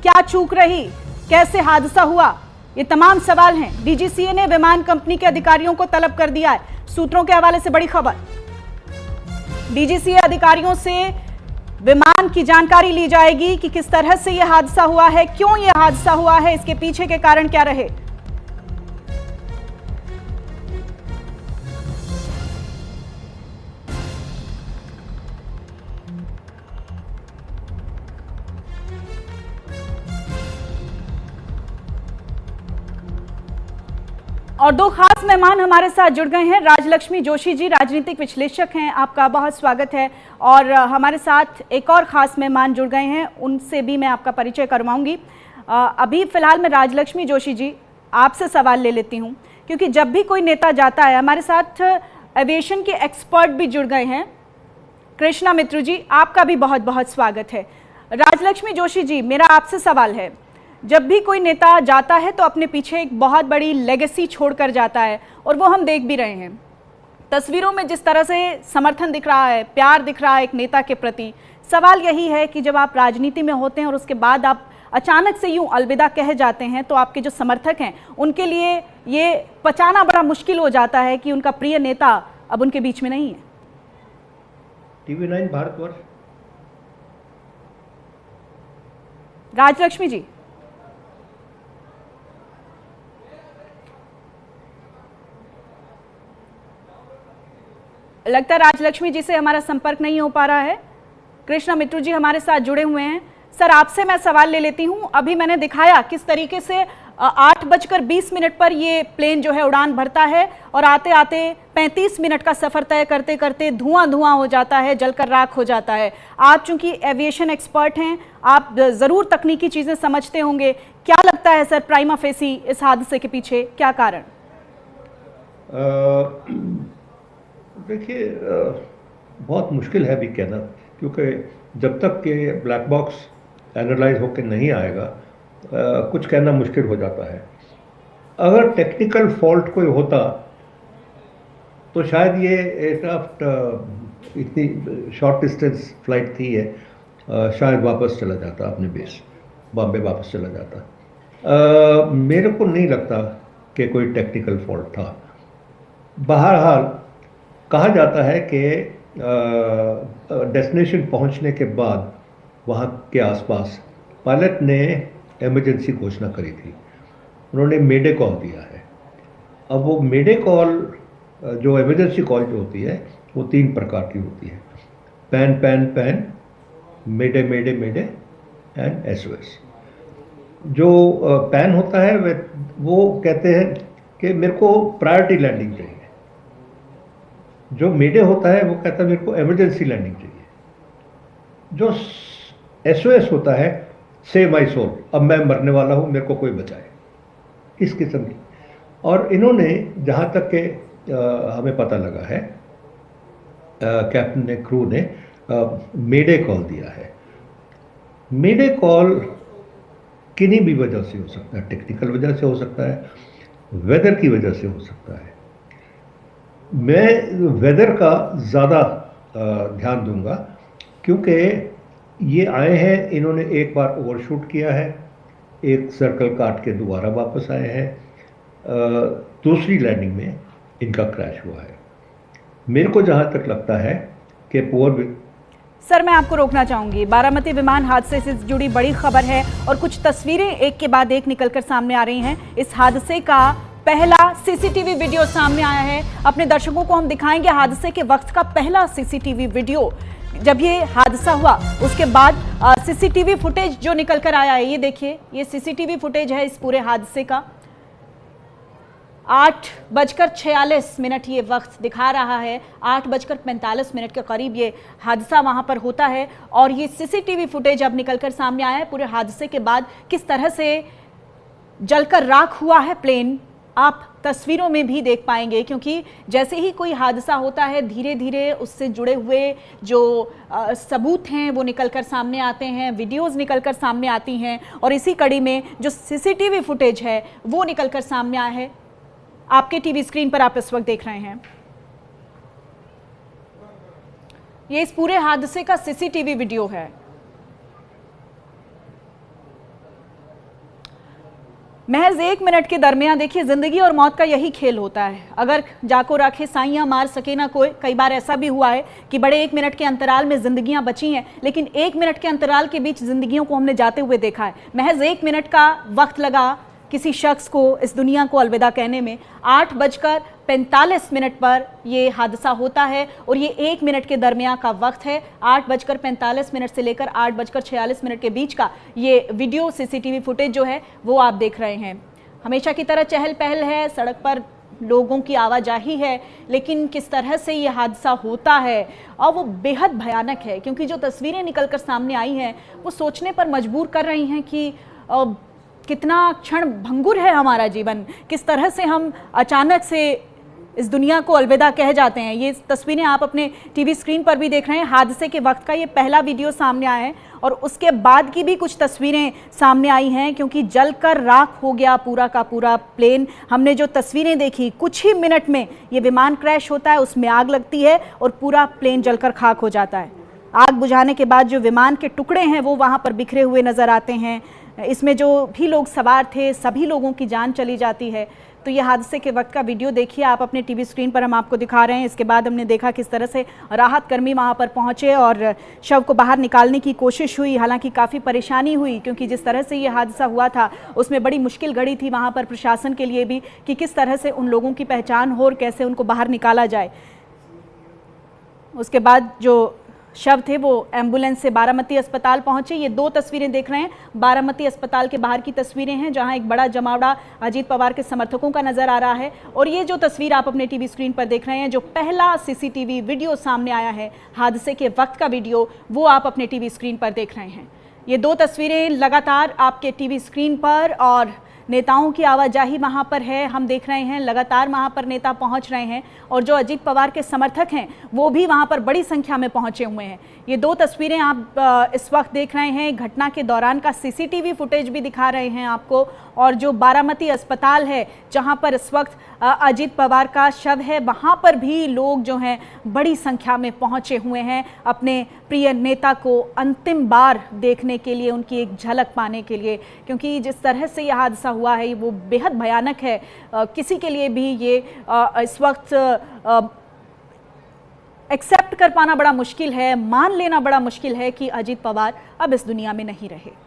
क्या चूक रही, कैसे हादसा हुआ, ये तमाम सवाल हैं। डीजीसीए ने विमान कंपनी के अधिकारियों को तलब कर दिया है। सूत्रों के हवाले से बड़ी खबर, डीजीसीए अधिकारियों से विमान की जानकारी ली जाएगी कि किस तरह से यह हादसा हुआ है, क्यों यह हादसा हुआ है, इसके पीछे के कारण क्या रहे। और दो खास मेहमान हमारे साथ जुड़ गए हैं। राजलक्ष्मी जोशी जी राजनीतिक विश्लेषक हैं, आपका बहुत स्वागत है। और हमारे साथ एक और खास मेहमान जुड़ गए हैं, उनसे भी मैं आपका परिचय करवाऊंगी। अभी फिलहाल मैं राजलक्ष्मी जोशी जी आपसे सवाल ले लेती हूं, क्योंकि जब भी कोई नेता जाता है, हमारे साथ एविएशन के एक्सपर्ट भी जुड़ गए हैं। कृष्णा मित्र जी, आपका भी बहुत बहुत स्वागत है। राजलक्ष्मी जोशी जी, मेरा आपसे सवाल है, जब भी कोई नेता जाता है तो अपने पीछे एक बहुत बड़ी लेगेसी छोड़कर जाता है, और वो हम देख भी रहे हैं तस्वीरों में, जिस तरह से समर्थन दिख रहा है, प्यार दिख रहा है एक नेता के प्रति। सवाल यही है कि जब आप राजनीति में होते हैं और उसके बाद आप अचानक से यूं अलविदा कह जाते हैं, तो आपके जो समर्थक हैं उनके लिए ये पचाना बड़ा मुश्किल हो जाता है कि उनका प्रिय नेता अब उनके बीच में नहीं है। TV9 भारतवर्ष। राजलक्ष्मी जी, लगता है राजलक्ष्मी जी से हमारा संपर्क नहीं हो पा रहा है। कृष्णा मित्र जी हमारे साथ जुड़े हुए हैं। सर, आपसे मैं सवाल ले लेती हूं। अभी मैंने दिखाया किस तरीके से 8:20 पर ये प्लेन जो है उड़ान भरता है, और आते आते 35 मिनट का सफर तय करते करते धुआं धुआं हो जाता है, जलकर राख हो जाता है। आप चूंकि एविएशन एक्सपर्ट हैं, आप जरूर तकनीकी चीजें समझते होंगे। क्या लगता है सर, प्राइमा फेसी इस हादसे के पीछे क्या कारण? देखिए, बहुत मुश्किल है भी कहना, क्योंकि जब तक के ब्लैक बॉक्स एनालाइज होकर नहीं आएगा, कुछ कहना मुश्किल हो जाता है। अगर टेक्निकल फॉल्ट कोई होता तो शायद ये एयरक्राफ्ट, इतनी शॉर्ट डिस्टेंस फ्लाइट थी है, शायद वापस चला जाता, अपने बेस बॉम्बे वापस चला जाता। मेरे को नहीं लगता कि कोई टेक्निकल फॉल्ट था। बहरहाल कहा जाता है कि डेस्टिनेशन पहुंचने के बाद वहाँ के आसपास पायलट ने इमरजेंसी घोषणा करी थी, उन्होंने मेडे कॉल दिया है। अब वो मेडे कॉल, जो इमरजेंसी कॉल जो होती है, वो 3 प्रकार की होती है: pan pan pan, mayday mayday mayday and SOS। जो पैन होता है वो कहते हैं कि मेरे को प्रायोरिटी लैंडिंग चाहिए। जो मेडे होता है वो कहता है मेरे को इमरजेंसी लैंडिंग चाहिए। जो SOS होता है, सेव माई सोल, अब मैं मरने वाला हूँ, मेरे को कोई बचाए, इस किस्म की। और इन्होंने, जहाँ तक के हमें पता लगा है, कैप्टन ने, क्रू ने मेडे कॉल दिया है। मेडे कॉल किन्हीं भी वजह से हो सकता है, टेक्निकल वजह से हो सकता है, वेदर की वजह से हो सकता है। मैं वेदर का ज़्यादा ध्यान दूंगा, क्योंकि ये आए हैं, इन्होंने एक बार ओवरशूट किया है, एक सर्कल काट के दोबारा वापस आए हैं, दूसरी लैंडिंग में इनका क्रैश हुआ है। मेरे को जहाँ तक लगता है कि सर, मैं आपको रोकना चाहूंगी। बारामती विमान हादसे से जुड़ी बड़ी खबर है, और कुछ तस्वीरें एक के बाद एक निकलकर सामने आ रही हैं। इस हादसे का पहला सीसीटीवी वीडियो सामने आया है। अपने दर्शकों को हम दिखाएंगे हादसे के वक्त का पहला सीसीटीवी वीडियो। जब ये हादसा हुआ उसके बाद सीसीटीवी फुटेज जो निकल कर आया है, ये देखिए, ये सीसीटीवी फुटेज है इस पूरे हादसे का। 8:46 ये वक्त दिखा रहा है। 8:45 के करीब ये हादसा वहां पर होता है, और ये सीसीटीवी फुटेज अब निकलकर सामने आया है पूरे हादसे के बाद। किस तरह से जलकर राख हुआ है प्लेन, आप तस्वीरों में भी देख पाएंगे, क्योंकि जैसे ही कोई हादसा होता है, धीरे धीरे उससे जुड़े हुए जो सबूत हैं वो निकलकर सामने आते हैं, वीडियोस निकलकर सामने आती हैं, और इसी कड़ी में जो सीसीटीवी फुटेज है वो निकलकर सामने आया है। आपके टीवी स्क्रीन पर आप इस वक्त देख रहे हैं, ये इस पूरे हादसे का सीसीटीवी वीडियो है। महज 1 मिनट के दरमियान देखिए, जिंदगी और मौत का यही खेल होता है। अगर जाको राखे साइयां मार सके ना कोई। कई बार ऐसा भी हुआ है कि बड़े 1 मिनट के अंतराल में जिंदगियां बची हैं, लेकिन 1 मिनट के अंतराल के बीच जिंदगियों को हमने जाते हुए देखा है। महज 1 मिनट का वक्त लगा किसी शख्स को इस दुनिया को अलविदा कहने में। 8:45 पर ये हादसा होता है और ये 1 मिनट के दरमियान का वक्त है। 8:45 से लेकर 8:46 के बीच का ये वीडियो सीसीटीवी फुटेज जो है वो आप देख रहे हैं। हमेशा की तरह चहल पहल है, सड़क पर लोगों की आवाजाही है, लेकिन किस तरह से ये हादसा होता है और वो बेहद भयानक है, क्योंकि जो तस्वीरें निकलकर सामने आई हैं वो सोचने पर मजबूर कर रही हैं कि कितना क्षण भंगुर है हमारा जीवन, किस तरह से हम अचानक से इस दुनिया को अलविदा कह जाते हैं। ये तस्वीरें आप अपने टीवी स्क्रीन पर भी देख रहे हैं। हादसे के वक्त का ये पहला वीडियो सामने आया है और उसके बाद की भी कुछ तस्वीरें सामने आई हैं, क्योंकि जलकर राख हो गया पूरा का पूरा प्लेन। हमने जो तस्वीरें देखी, कुछ ही मिनट में ये विमान क्रैश होता है, उसमें आग लगती है और पूरा प्लेन जलकर खाक हो जाता है। आग बुझाने के बाद जो विमान के टुकड़े हैं वो वहाँ पर बिखरे हुए नज़र आते हैं। इसमें जो भी लोग सवार थे सभी लोगों की जान चली जाती है। तो ये हादसे के वक्त का वीडियो देखिए आप अपने टीवी स्क्रीन पर, हम आपको दिखा रहे हैं। इसके बाद हमने देखा किस तरह से राहत कर्मी वहाँ पर पहुँचे और शव को बाहर निकालने की कोशिश हुई। हालांकि काफ़ी परेशानी हुई, क्योंकि जिस तरह से ये हादसा हुआ था उसमें बड़ी मुश्किल घड़ी थी वहाँ पर प्रशासन के लिए भी कि किस तरह से उन लोगों की पहचान हो और कैसे उनको बाहर निकाला जाए। उसके बाद जो शव थे वो एम्बुलेंस से बारामती अस्पताल पहुंचे। ये 2 तस्वीरें देख रहे हैं, बारामती अस्पताल के बाहर की तस्वीरें हैं, जहां एक बड़ा जमावड़ा अजीत पवार के समर्थकों का नजर आ रहा है। और ये जो तस्वीर आप अपने टीवी स्क्रीन पर देख रहे हैं, जो पहला सीसीटीवी वीडियो सामने आया है हादसे के वक्त का वीडियो, वो आप अपने टीवी स्क्रीन पर देख रहे हैं। ये 2 तस्वीरें लगातार आपके टीवी स्क्रीन पर, और नेताओं की आवाजाही वहाँ पर है, हम देख रहे हैं लगातार वहाँ पर नेता पहुँच रहे हैं और जो अजीत पवार के समर्थक हैं वो भी वहाँ पर बड़ी संख्या में पहुँचे हुए हैं। ये 2 तस्वीरें आप इस वक्त देख रहे हैं, घटना के दौरान का सीसीटीवी फुटेज भी दिखा रहे हैं आपको। और जो बारामती अस्पताल है जहाँ पर इस वक्त अजीत पवार का शव है, वहाँ पर भी लोग जो हैं बड़ी संख्या में पहुँचे हुए हैं अपने प्रिय नेता को अंतिम बार देखने के लिए, उनकी एक झलक पाने के लिए। क्योंकि जिस तरह से यह हादसा हुआ है वो बेहद भयानक है। किसी के लिए भी ये इस वक्त एक्सेप्ट कर पाना बड़ा मुश्किल है, मान लेना बड़ा मुश्किल है कि अजीत पवार अब इस दुनिया में नहीं रहे।